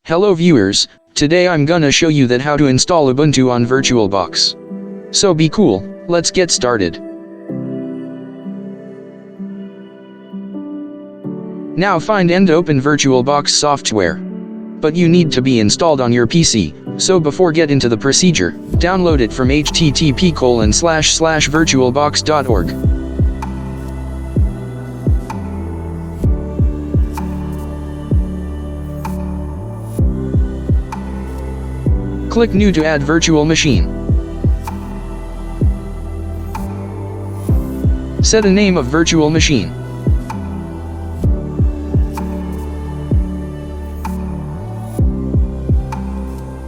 Hello viewers, today I'm gonna show you that how to install Ubuntu on VirtualBox. So be cool, let's get started. Now find and open VirtualBox software. But you need to be installed on your PC, so before get into the procedure, download it from http://virtualbox.org. Click New to add virtual machine. Set a name of virtual machine.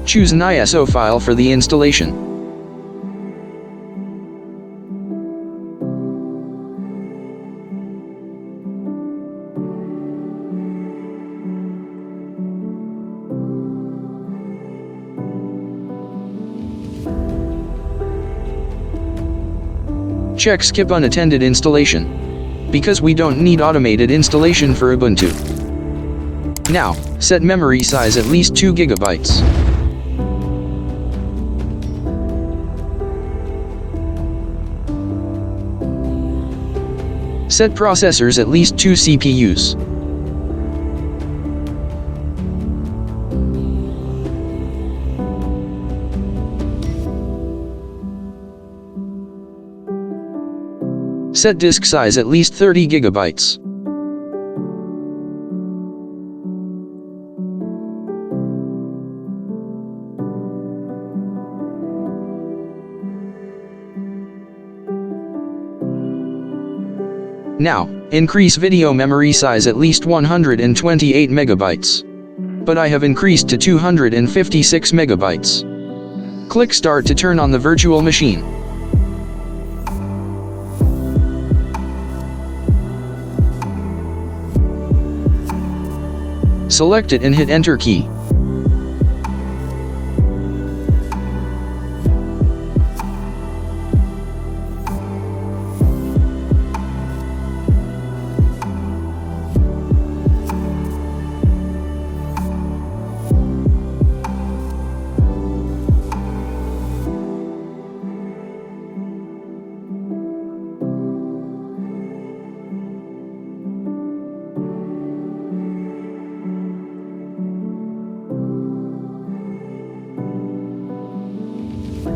Choose an ISO file for the installation. Check Skip Unattended Installation, because we don't need automated installation for Ubuntu. Now, set memory size at least 2 GB. Set processors at least 2 CPUs. Set disk size at least 30 GB. Now, increase video memory size at least 128 MB. But I have increased to 256 MB. Click Start to turn on the virtual machine. Select it and hit Enter key.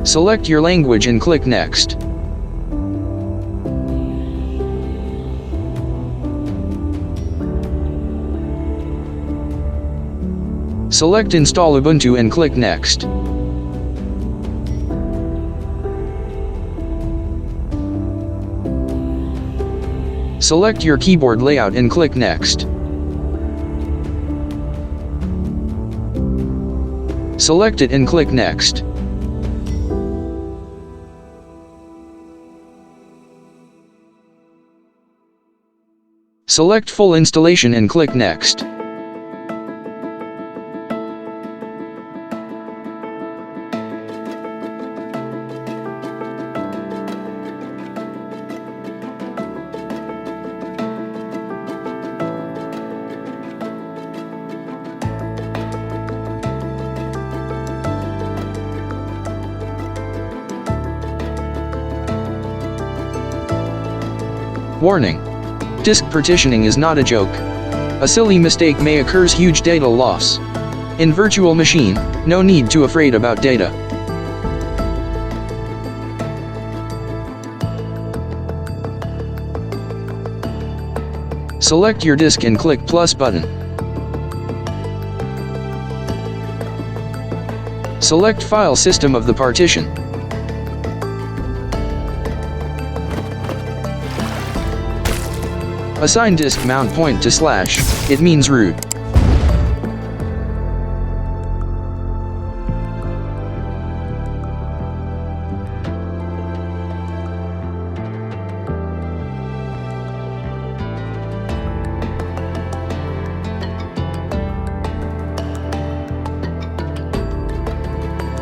Select your language and click Next. Select Install Ubuntu and click Next. Select your keyboard layout and click Next. Select it and click Next. Select full installation and click Next. Warning. Disk partitioning is not a joke. A silly mistake may occur, huge data loss. In virtual machine, no need to afraid about data. Select your disk and click plus button. Select file system of the partition. Assign disk mount point to /, it means root.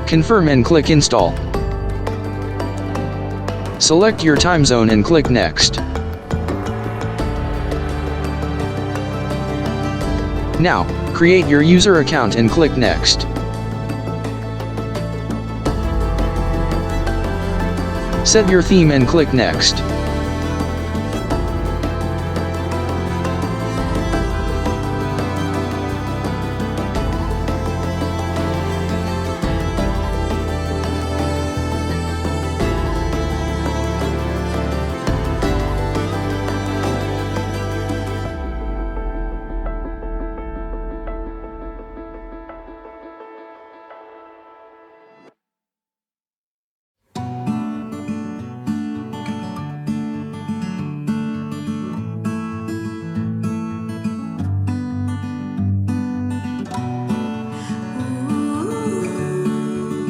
Confirm and click Install. Select your time zone and click Next. Now, create your user account and click Next. Set your theme and click Next.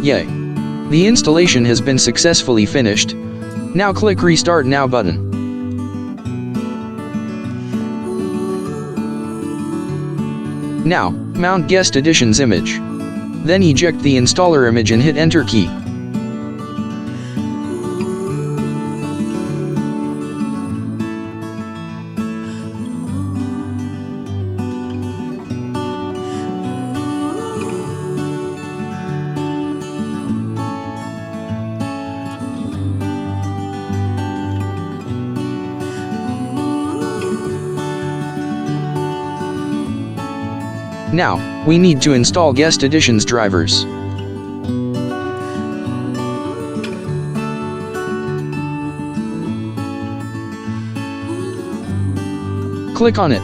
Yay! The installation has been successfully finished. Now click Restart Now button. Now, mount Guest Edition's image. Then eject the installer image and hit Enter key. Now, we need to install Guest Edition's drivers. Click on it.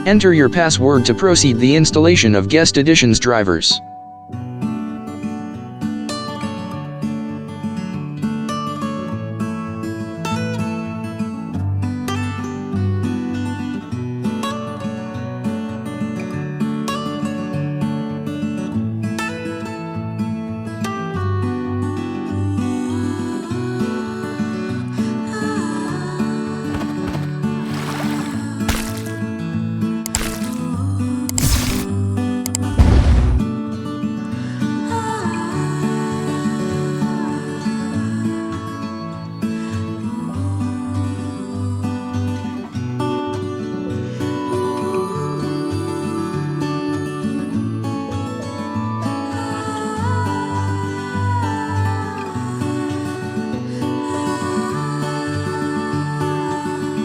Enter your password to proceed the installation of Guest Edition's drivers.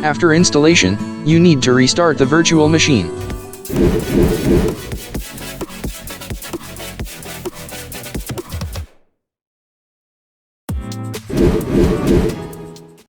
After installation, you need to restart the virtual machine.